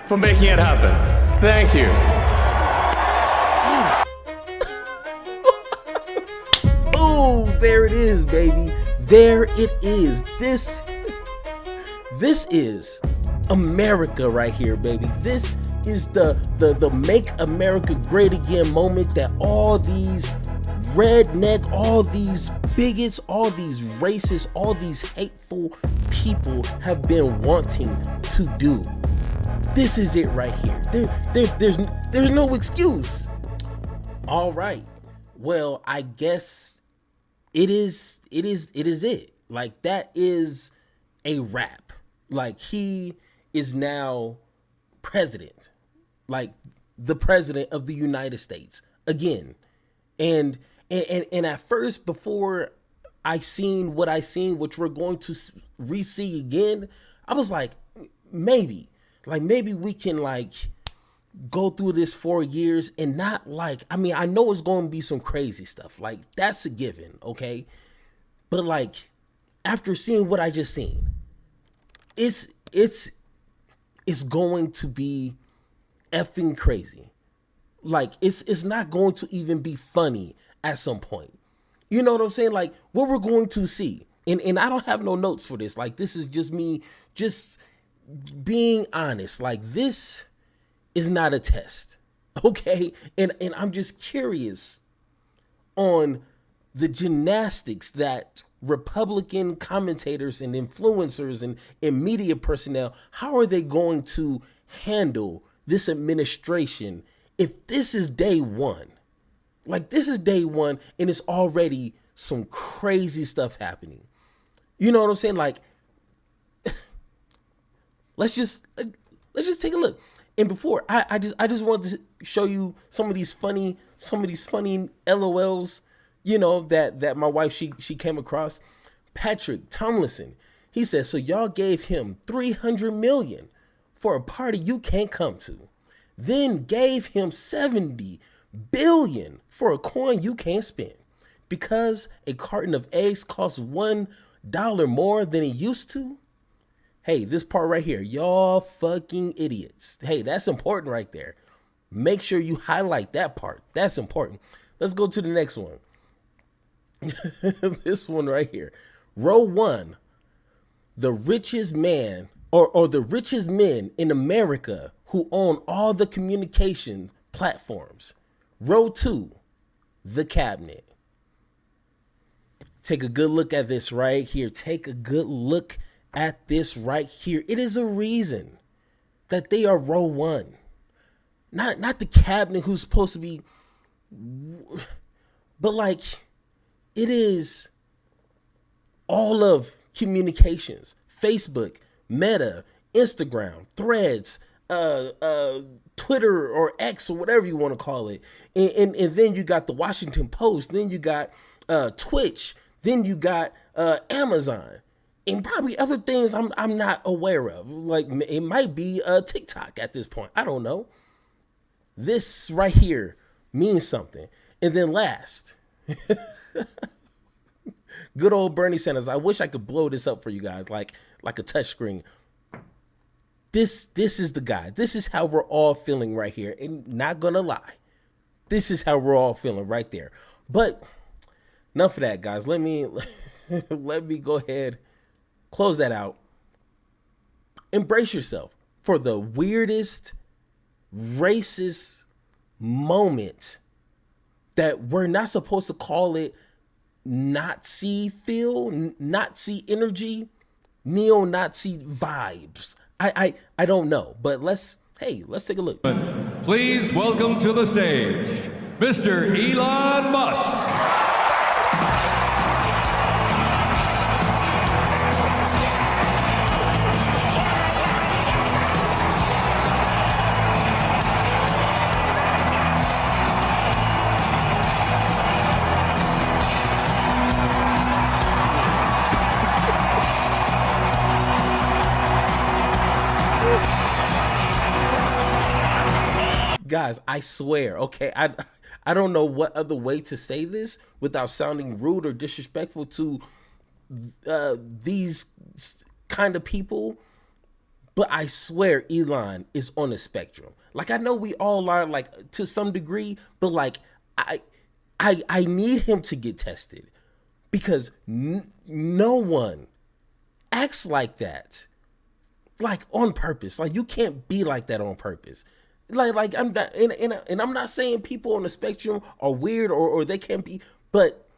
for making it happen. Thank you. Oh, there it is, baby. There it is. This is America right here, baby. This is the Make America Great Again moment that all these redneck, all these bigots, all these racists, all these hateful people have been wanting to do. This is it right here. There's no excuse. All right. Well, I guess it is it. Like, that is a wrap. Like, he is now president. Like, the president of the United States again. And at first, before I seen what I seen, which we're going to re-see again, I was like, maybe we can like go through this 4 years and not like, I mean, I know it's going to be some crazy stuff. Like, that's a given, okay? But like, after seeing what I just seen, it's going to be effing crazy. Like, it's not going to even be funny at some point. You know what I'm saying? Like, what we're going to see, and I don't have no notes for this. Like, this is just me just being honest. Like, this is not a test, okay? And I'm just curious on the gymnastics that Republican commentators and influencers and media personnel, how are they going to handle this administration if this is day one? Like, this is day one and it's already some crazy stuff happening. You know what I'm saying? Like, let's just take a look. And before I just wanted to show you some of these funny LOLs, you know, that my wife she came across. Patrick Tomlinson, he says, so y'all gave him $300 million for a party you can't come to, then gave him $70 billion for a coin you can't spend, because a carton of eggs costs $1 more than it used to. Hey, this part right here, y'all fucking idiots. Hey, that's important right there. Make sure you highlight that part. That's important. Let's go to the next one. This one right here. Row one, the richest man or the richest men in America who own all the communication platforms. Row two, the cabinet. Take a good look at this right here. Take a good look at this right here. It is a reason that they are row one. Not the cabinet who's supposed to be, but like, it is all of communications. Facebook, Meta, Instagram, Threads, Twitter or X or whatever you want to call it. And then you got the Washington Post, then you got Twitch, then you got Amazon, and probably other things I'm not aware of. Like, it might be TikTok at this point. I don't know. This right here means something. And then last, good old Bernie Sanders. I wish I could blow this up for you guys like a touch screen. This is the guy. This is how we're all feeling right here. And not gonna lie, this is how we're all feeling right there. But enough of that, guys. Let me go ahead, close that out. Embrace yourself for the weirdest, racist moment that we're not supposed to call it Nazi feel, Nazi energy, neo-Nazi vibes. I don't know, but let's take a look. Please welcome to the stage, Mr. Elon Musk. Guys, I swear, okay, I don't know what other way to say this without sounding rude or disrespectful to these kind of people, But I swear Elon is on a spectrum. Like, I know we all are, like, to some degree, but like I need him to get tested because no one acts like that, like on purpose. Like, you can't be like that on purpose. Like I'm not, and I'm not saying people on the spectrum are weird or they can't be, but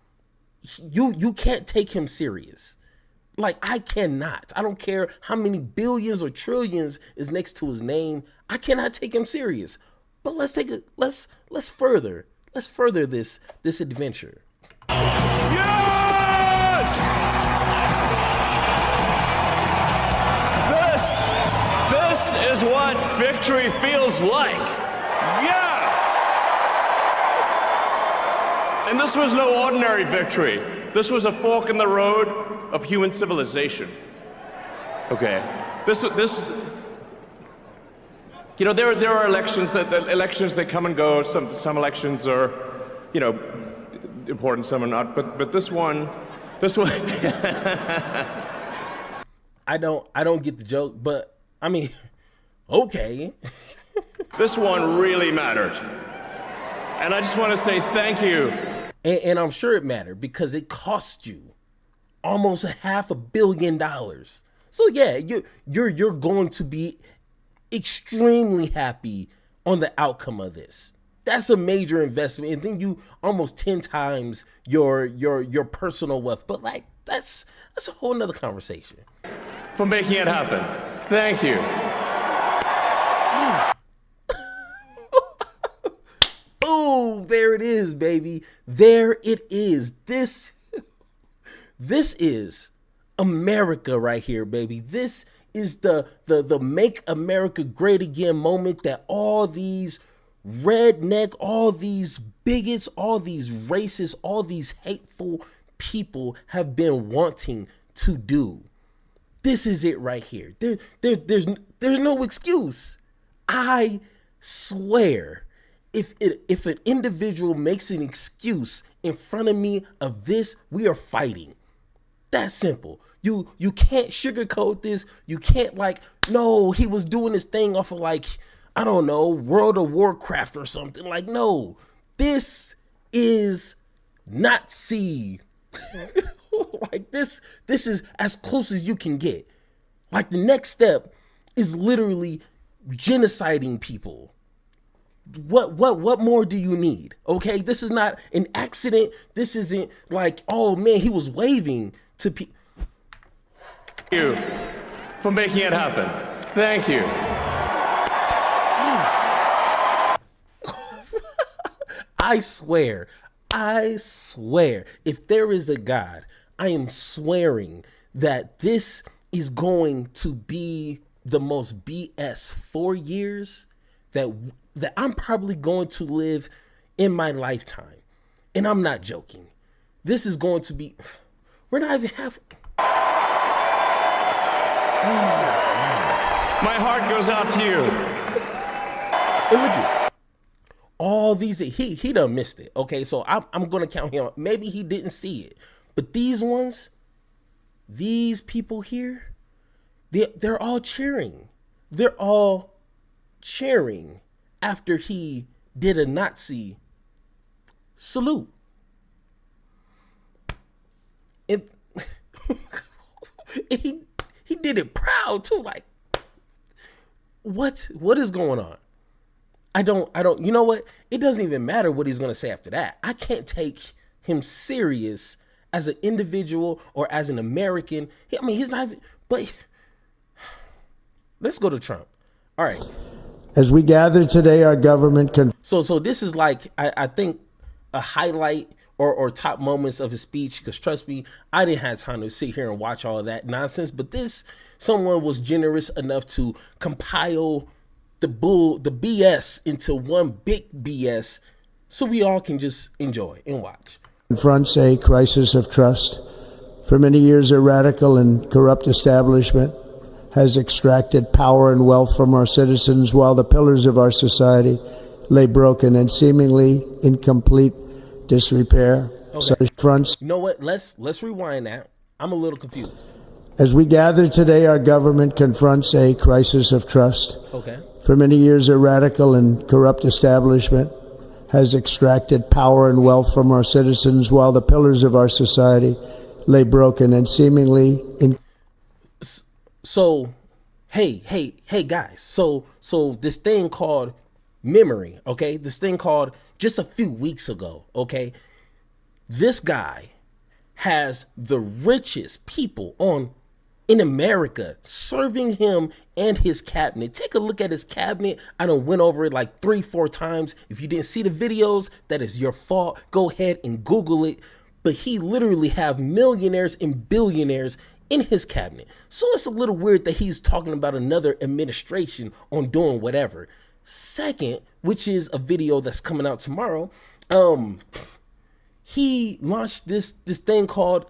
you can't take him serious. Like, I cannot. I don't care how many billions or trillions is next to his name. I cannot take him serious. But let's further this adventure. Yes! This is what victory feels like. Yeah! And this was no ordinary victory. This was a fork in the road of human civilization. Okay. This you know, there are elections that come and go. Some elections are, you know, important, some are not. But this one I don't get the joke, but I mean, okay. This one really mattered. And I just want to say thank you. And I'm sure it mattered because it cost you almost $500 million. So yeah, you're going to be extremely happy on the outcome of this. That's a major investment, and then you almost 10 times your personal wealth. But like, that's a whole nother conversation. For making it happen. Thank you. Oh, there it is, baby. There it is. This is America right here, baby. This is the Make America Great Again moment that all these redneck, all these bigots, all these racists, all these hateful people have been wanting to do. This is it right here. There's no excuse. I swear, if an individual makes an excuse in front of me of this, we are fighting. That's simple. You can't sugarcoat this. You can't like, no, he was doing this thing off of like, I don't know, World of Warcraft or something. Like, no, this is Nazi. Like this is as close as you can get. Like, the next step is literally genociding people. What more do you need? Okay, this is not an accident. This isn't like, oh man, he was waving to people. Thank you for making it happen. Thank you. I swear, if there is a God, I am swearing that this is going to be the most BS 4 years that I'm probably going to live in my lifetime. And I'm not joking. This is going to be, we're not even half. My heart goes out to you. And look at all these, he done missed it. Okay, so I'm gonna count him. Maybe he didn't see it, but these ones, these people here, they're all cheering. They're all cheering after he did a Nazi salute. And he did it proud too. Like, what is going on? I don't, you know what? It doesn't even matter what he's going to say after that. I can't take him serious as an individual or as an American. I mean, he's not even, but let's go to Trump. All right. As we gather today, our government can. So this is like, I think a highlight or top moments of his speech, because trust me, I didn't have time to sit here and watch all of that nonsense, but someone was generous enough to compile the BS into one big BS so we all can just enjoy and watch. Confronts a crisis of trust. For many years, a radical and corrupt establishment has extracted power and wealth from our citizens while the pillars of our society lay broken and seemingly in complete disrepair. Okay. Such fronts. You know what? Let's rewind that. I'm a little confused. As we gather today, our government confronts a crisis of trust. Okay. For many years, a radical and corrupt establishment has extracted power and wealth from our citizens while the pillars of our society lay broken and seemingly in. So, hey, guys. So this thing called memory, okay? This thing called just a few weeks ago, okay? This guy has the richest people in America serving him and his cabinet. Take a look at his cabinet. I done went over it like 3-4 times. If you didn't see the videos, that is your fault. Go ahead and Google it. But he literally have millionaires and billionaires in his cabinet. So it's a little weird that he's talking about another administration on doing whatever. Second, which is a video that's coming out tomorrow, he launched this thing called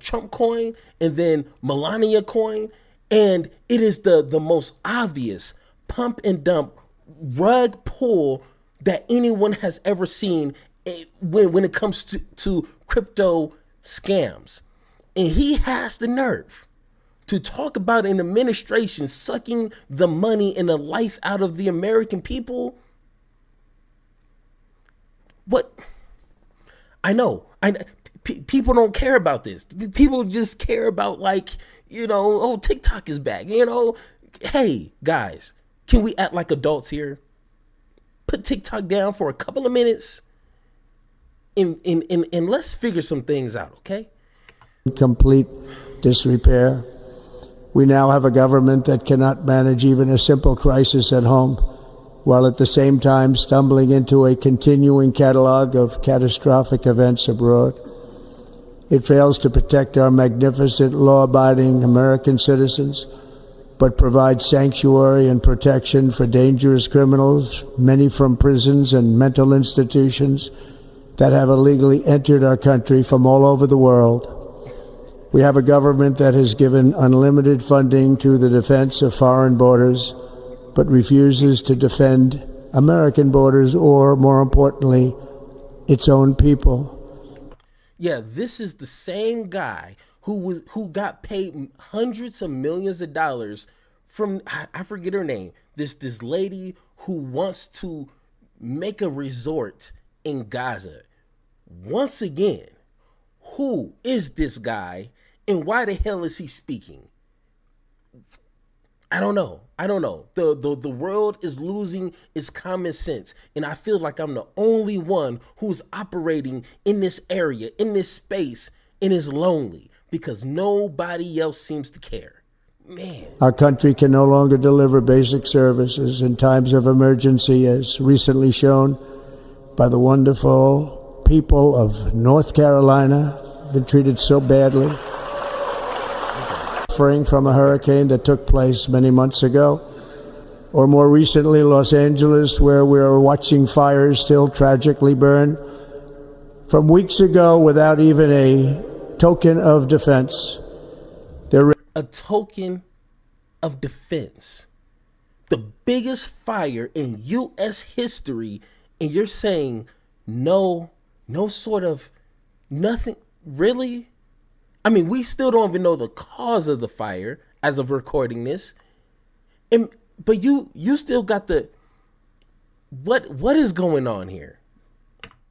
Trump coin and then Melania coin, and it is the most obvious pump and dump rug pull that anyone has ever seen when it comes to crypto scams. And he has the nerve to talk about an administration sucking the money and the life out of the American people. What? I know. People don't care about this. People just care about, like, oh, TikTok is back. Hey, guys, can we act like adults here? Put TikTok down for a couple of minutes and let's figure some things out, okay? Complete disrepair. We now have a government that cannot manage even a simple crisis at home, while at the same time stumbling into a continuing catalog of catastrophic events abroad. It fails to protect our magnificent, law-abiding American citizens, but provides sanctuary and protection for dangerous criminals, many from prisons and mental institutions that have illegally entered our country from all over the world. We have a government that has given unlimited funding to the defense of foreign borders, but refuses to defend American borders or, more importantly, its own people. Yeah, this is the same guy who got paid hundreds of millions of dollars from, I forget her name, this lady who wants to make a resort in Gaza. Once again, who is this guy and why the hell is he speaking? I don't know. The world is losing its common sense, and I feel like I'm the only one who's operating in this area, in this space, and is lonely because nobody else seems to care. Man. Our country can no longer deliver basic services in times of emergency, as recently shown by the wonderful people of North Carolina, been treated so badly. Suffering from a hurricane that took place many months ago, or more recently Los Angeles, where we are watching fires still tragically burn from weeks ago without even a token of defense. A token of defense. The biggest fire in U.S. history, and you're saying no sort of nothing, really? I mean, we still don't even know the cause of the fire as of recording this. But you still got the, what is going on here?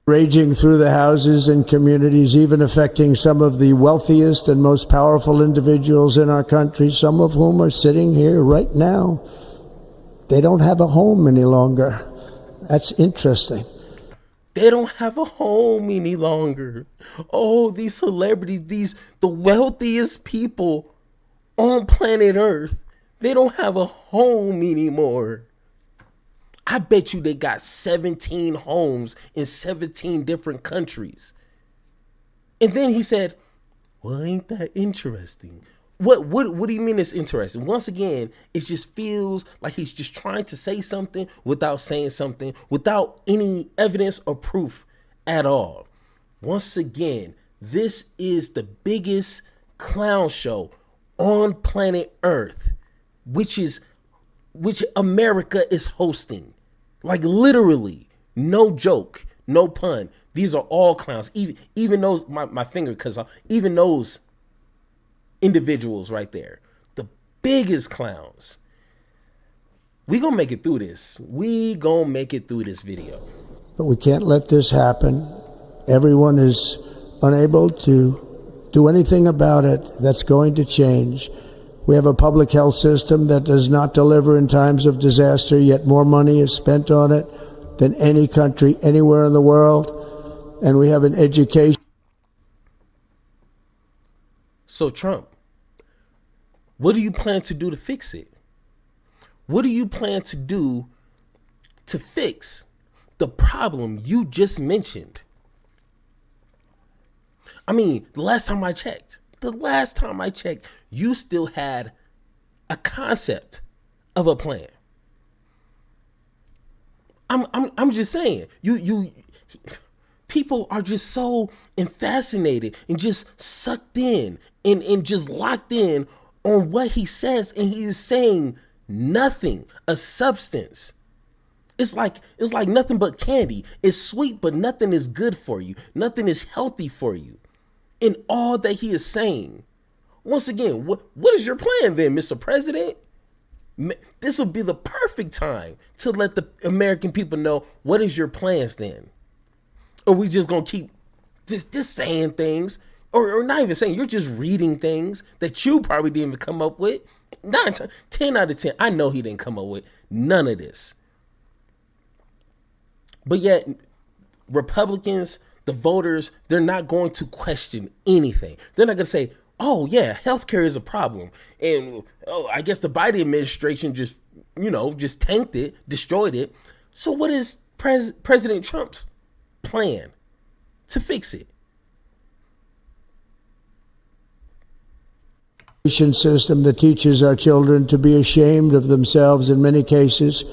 Raging through the houses and communities, even affecting some of the wealthiest and most powerful individuals in our country, some of whom are sitting here right now. They don't have a home any longer. That's interesting. They don't have a home any longer. Oh, these celebrities, the wealthiest people on planet Earth, they don't have a home anymore. I bet you they got 17 homes in 17 different countries. And then he said, well, ain't that interesting? What do you mean it's interesting? Once again, it just feels like he's just trying to say something without saying something, without any evidence or proof at all. Once again, this is the biggest clown show on planet Earth, which America is hosting. Like literally, no joke, no pun. These are all clowns. Even those, my finger, because even those individuals right there. The biggest clowns. We gonna make it through this. We gonna make it through this video. But we can't let this happen. Everyone is unable to do anything about it. That's going to change. We have a public health system that does not deliver in times of disaster, yet more money is spent on it than any country anywhere in the world. And we have an education. So Trump, what do you plan to do to fix it? What do you plan to do to fix the problem you just mentioned? I mean, the last time I checked, you still had a concept of a plan. I'm just saying, people are just so fascinated and just sucked in and just locked in on what he says, and he is saying nothing, a substance. It's like nothing but candy. It's sweet, but nothing is good for you. Nothing is healthy for you. In all that he is saying. Once again, what is your plan then, Mr. President? This would be the perfect time to let the American people know, what is your plans then? Or we just gonna keep just saying things, or not even saying, you're just reading things that you probably didn't even come up with. 10 out of 10, I know he didn't come up with none of this. But yet, Republicans, the voters, they're not going to question anything. They're not going to say, oh yeah, healthcare is a problem. And I guess the Biden administration just tanked it, destroyed it. So what is President Trump's plan to fix it? System that teaches our children to be ashamed of themselves in many cases,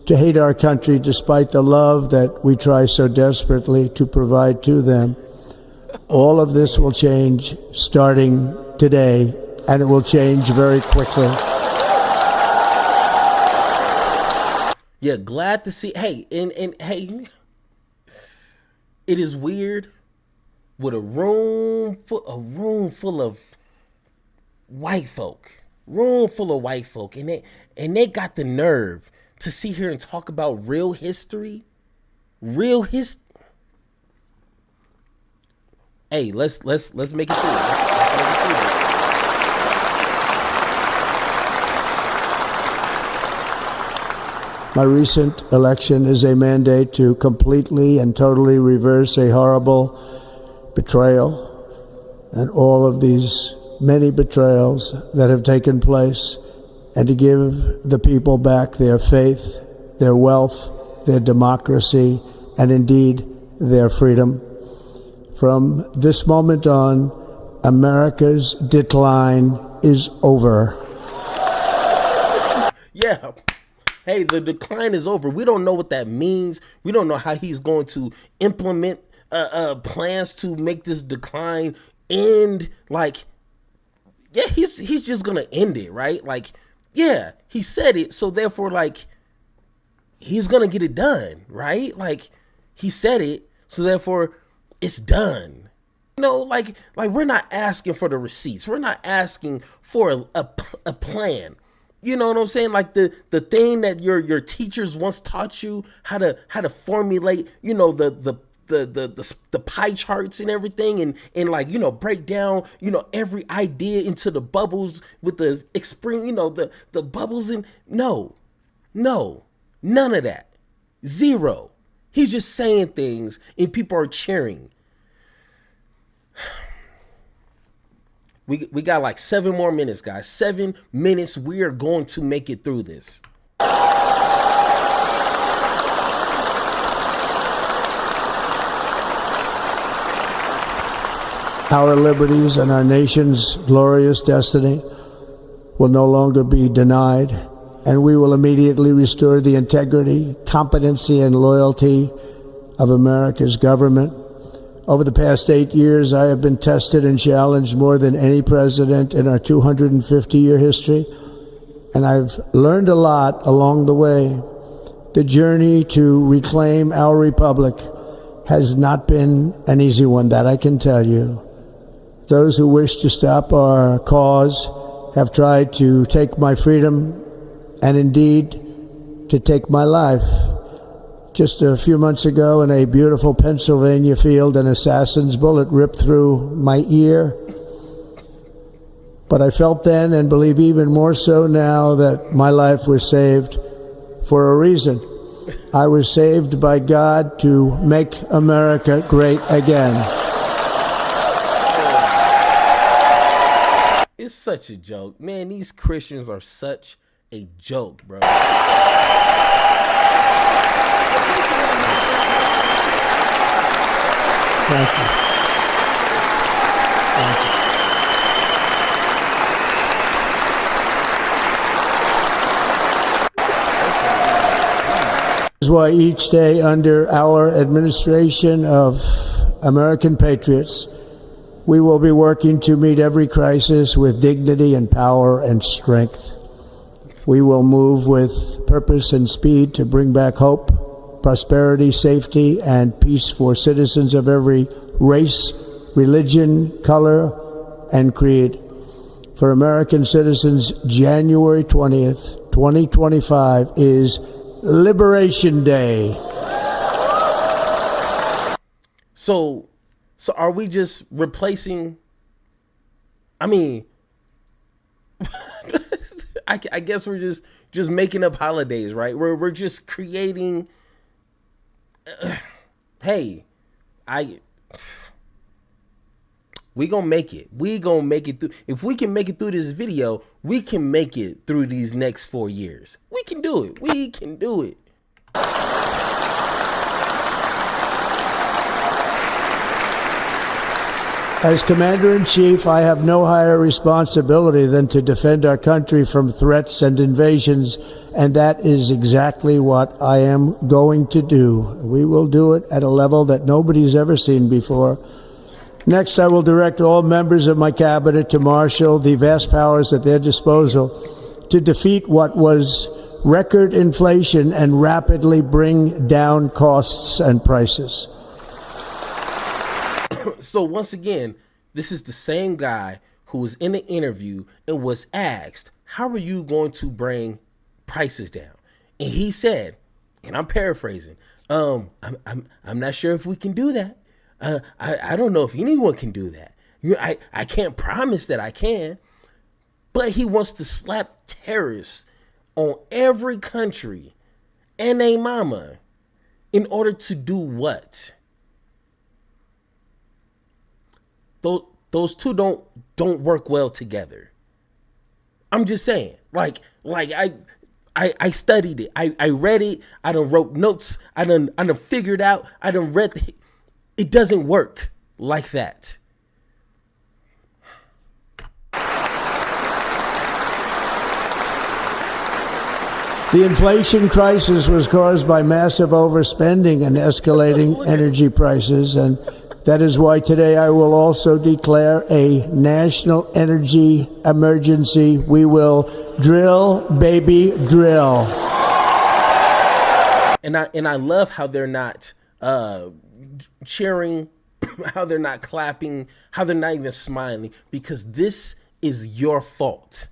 to hate our country despite the love that we try so desperately to provide to them. All of this will change starting today, and it will change very quickly. Yeah, glad to see. Hey, and hey, it is weird with a room full of white folk, and they got the nerve to sit here and talk about real history. Hey, let's make it through. Let's make it through this. My recent election is a mandate to completely and totally reverse a horrible betrayal and all of these many betrayals that have taken place, and to give the people back their faith, their wealth, their democracy, and indeed their freedom. From this moment on, America's decline is over. Yeah. Hey, the decline is over. We don't know what that means. We don't know how he's going to implement plans to make this decline end. Like, yeah, he's just gonna end it, right? Like, yeah, he said it, so therefore, like, he's gonna get it done, right? Like, he said it, so therefore, it's done. You know, like we're not asking for the receipts. We're not asking for a plan. You know what I'm saying? Like the thing that your teachers once taught you how to formulate, you know, the pie charts and everything, and like, you know, break down, you know, every idea into the bubbles with the you know, the bubbles. And no, none of that. Zero. He's just saying things and people are cheering. We got like 7 more minutes, guys. 7 minutes. We are going to make it through this. Our liberties and our nation's glorious destiny will no longer be denied, and we will immediately restore the integrity, competency, and loyalty of America's government. Over the past 8 years, I have been tested and challenged more than any president in our 250-year history, and I've learned a lot along the way. The journey to reclaim our republic has not been an easy one, that I can tell you. Those who wish to stop our cause have tried to take my freedom and indeed to take my life. Just a few months ago in a beautiful Pennsylvania field, an assassin's bullet ripped through my ear. But I felt then, and believe even more so now, that my life was saved for a reason. I was saved by God to make America great again. It's such a joke. Man, these Christians are such a joke, bro. Thank you. Thank you. This is why each day under our administration of American patriots, we will be working to meet every crisis with dignity and power and strength. We will move with purpose and speed to bring back hope, prosperity, safety, and peace for citizens of every race, religion, color, and creed. For American citizens, January 20th, 2025 is Liberation Day. So are we just replacing? I mean, I guess we're just making up holidays, right? We're just creating. Hey, we gonna make it. We gonna make it through. If we can make it through this video, we can make it through these next 4 years. We can do it. We can do it. As Commander-in-Chief, I have no higher responsibility than to defend our country from threats and invasions, and that is exactly what I am going to do. We will do it at a level that nobody's ever seen before. Next, I will direct all members of my cabinet to marshal the vast powers at their disposal to defeat what was record inflation and rapidly bring down costs and prices. So once again, this is the same guy who was in an interview and was asked, how are you going to bring prices down? And he said, and I'm paraphrasing, I'm not sure if we can do that. I don't know if anyone can do that. I can't promise that I can. But he wants to slap tariffs on every country and a mama in order to do what? Those two don't work well together. I'm just saying. Like I studied it. I read it. I done wrote notes. I done figured out. I done read it doesn't work like that. The inflation crisis was caused by massive overspending and escalating energy prices, and that is why today I will also declare a national energy emergency. We will drill, baby, drill. And I love how they're not cheering, how they're not clapping, how they're not even smiling, because this is your fault.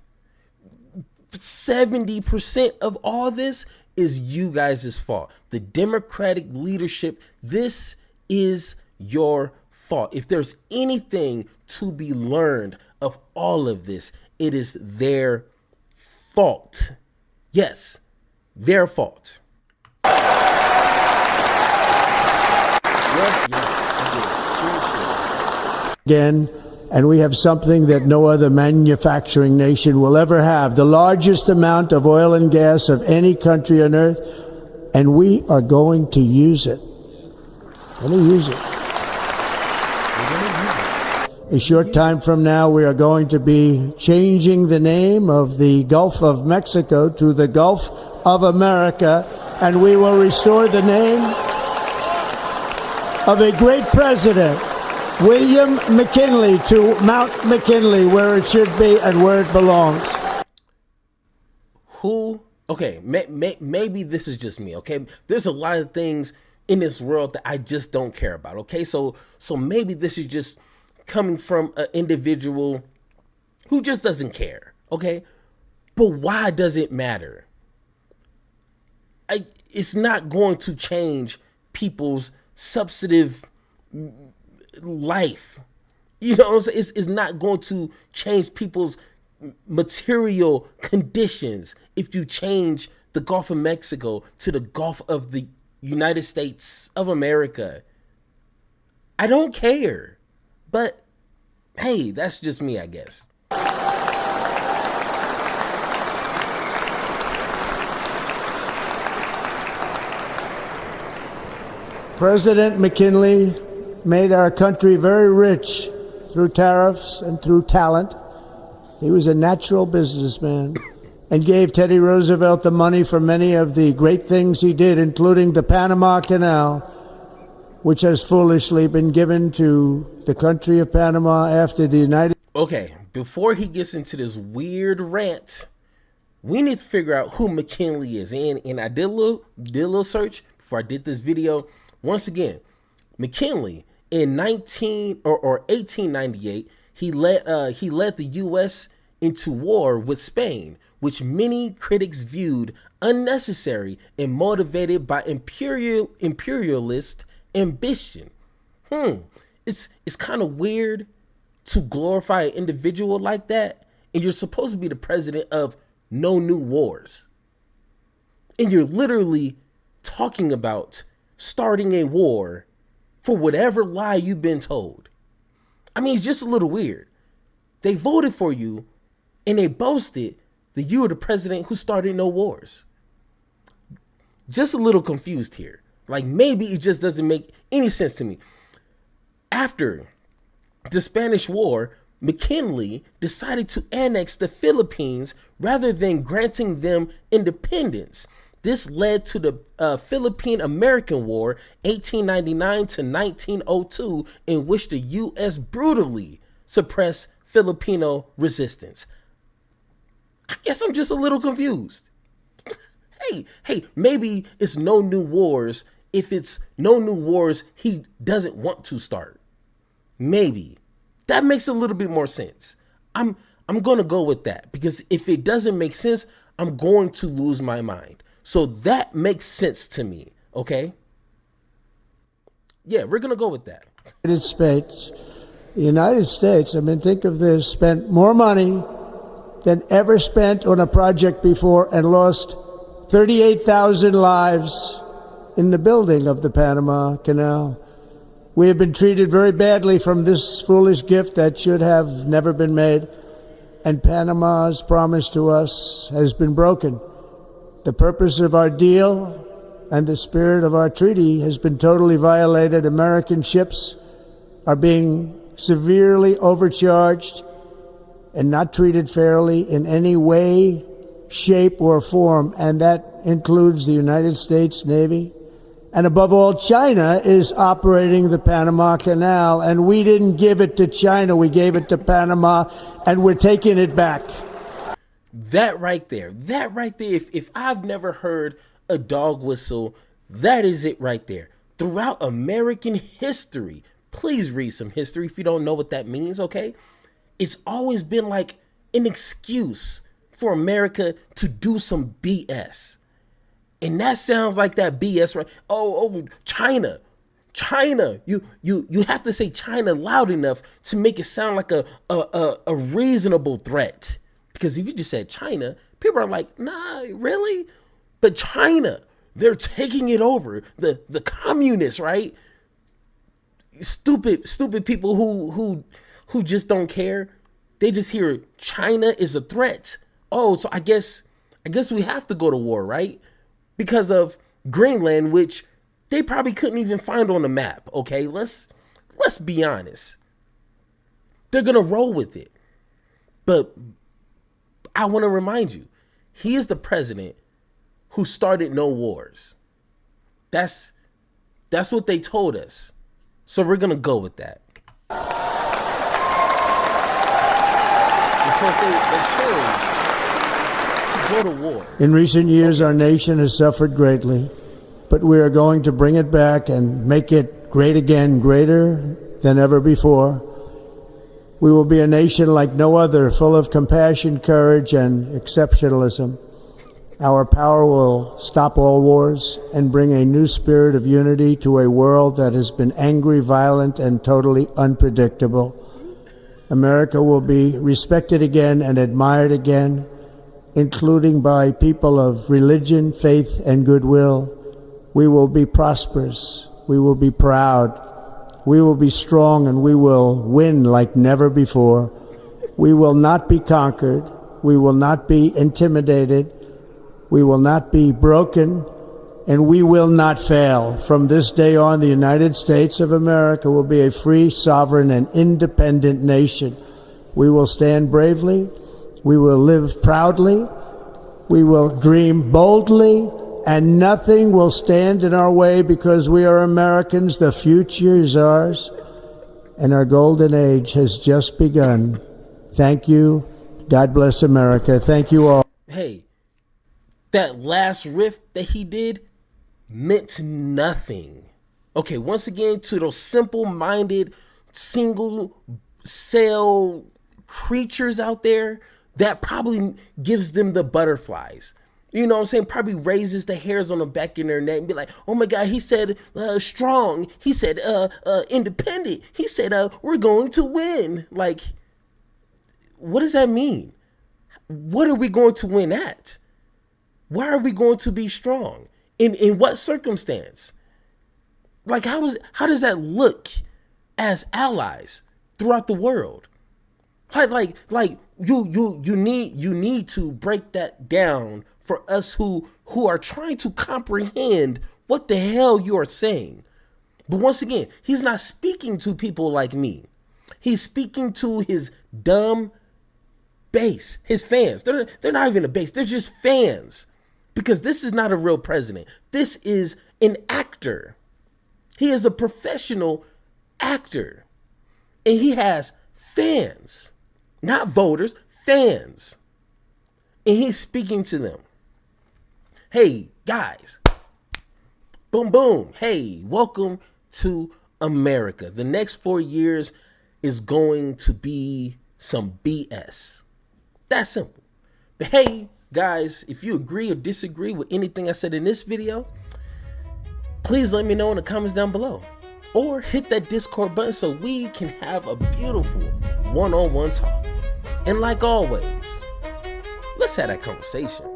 70% of all this is you guys' fault. The Democratic leadership, this is your fault. If there's anything to be learned of all of this, it is their fault. Yes, their fault. Yes, I did. Again, and we have something that no other manufacturing nation will ever have, the largest amount of oil and gas of any country on earth, and we are going to use it. We're going to use it. A short time from now, we are going to be changing the name of the Gulf of Mexico to the Gulf of America, and we will restore the name of a great president, William McKinley, to Mount McKinley, where it should be and where it belongs. Who? Okay, maybe this is just me, okay? There's a lot of things in this world that I just don't care about, okay? So maybe this is just coming from an individual who just doesn't care, okay? But why does it matter? It's not going to change people's substantive life. You know what I'm saying? It's not going to change people's material conditions if you change the Gulf of Mexico to the Gulf of the United States of America. I don't care. But hey, that's just me, I guess. President McKinley made our country very rich through tariffs and through talent. He was a natural businessman and gave Teddy Roosevelt the money for many of the great things he did, including the Panama Canal, which has foolishly been given to the country of Panama after the United... Okay, before he gets into this weird rant, we need to figure out who McKinley is. And I did a little search before I did this video. Once again, McKinley in 1898, he led the U.S. into war with Spain, which many critics viewed unnecessary and motivated by imperialist ambition. It's kind of weird to glorify an individual like that, and you're supposed to be the president of no new wars, and you're literally talking about starting a war for whatever lie you've been told. I mean, it's just a little weird. They voted for you and they boasted that you were the president who started no wars. Just a little confused here. Like, maybe it just doesn't make any sense to me. After the Spanish War, McKinley decided to annex the Philippines rather than granting them independence. This led to the Philippine-American War, 1899 to 1902, in which the U.S. brutally suppressed Filipino resistance. I guess I'm just a little confused. Hey, maybe it's no new wars if it's no new wars he doesn't want to start. Maybe. That makes a little bit more sense. I'm going to go with that, because if it doesn't make sense, I'm going to lose my mind. So that makes sense to me, okay? Yeah, we're going to go with that. The United States, I mean, think of this, spent more money than ever spent on a project before and lost 38,000 lives in the building of the Panama Canal. We have been treated very badly from this foolish gift that should have never been made, and Panama's promise to us has been broken. The purpose of our deal and the spirit of our treaty has been totally violated. American ships are being severely overcharged and not treated fairly in any way, shape, or form, and that includes the United States Navy. And above all, China is operating the Panama Canal, and we didn't give it to China, we gave it to Panama, and we're taking it back. That right there, if I've never heard a dog whistle, that is it right there. Throughout American history, please read some history if you don't know what that means, okay? It's always been like an excuse for America to do some BS. And that sounds like that BS, right? Oh, China. You have to say China loud enough to make it sound like a reasonable threat. Because if you just said China, people are like, nah, really? But China, they're taking it over. The communists, right? Stupid people who just don't care. They just hear China is a threat. Oh, so I guess we have to go to war, right? Because of Greenland, which they probably couldn't even find on the map. Okay, let's be honest. They're gonna roll with it. But I want to remind you, he is the president who started no wars. That's what they told us. So we're gonna go with that. Because they chose to go to war. In recent years, our nation has suffered greatly, but we are going to bring it back and make it great again, greater than ever before. We will be a nation like no other, full of compassion, courage, and exceptionalism. Our power will stop all wars and bring a new spirit of unity to a world that has been angry, violent, and totally unpredictable. America will be respected again and admired again, including by people of religion, faith, and goodwill. We will be prosperous. We will be proud. We will be strong, and we will win like never before. We will not be conquered. We will not be intimidated. We will not be broken, and we will not fail. From this day on, the United States of America will be a free, sovereign, and independent nation. We will stand bravely. We will live proudly. We will dream boldly, and nothing will stand in our way because we are Americans. The future is ours, and our golden age has just begun. Thank you. God bless America. Thank you all. Hey, that last riff that he did meant nothing. Okay, once again, to those simple-minded, single-cell creatures out there, that probably gives them the butterflies. You know what I'm saying? Probably raises the hairs on the back of their neck and be like, oh my God, he said strong. He said independent. He said we're going to win. Like, what does that mean? What are we going to win at? Why are we going to be strong? In what circumstance? Like, how does that look as allies throughout the world? Like you need to break that down for us who are trying to comprehend what the hell you are saying. But once again, he's not speaking to people like me. He's speaking to his dumb base, his fans. They're not even a base. They're just fans. Because this is not a real president. This is an actor. He is a professional actor. And he has fans. Not voters, fans. And he's speaking to them. Hey, guys. Boom, boom. Hey, welcome to America. The next 4 years is going to be some BS. That's simple. But hey, guys, if you agree or disagree with anything I said in this video, please let me know in the comments down below. Or hit that Discord button so we can have a beautiful one-on-one talk. And like always, let's have that conversation.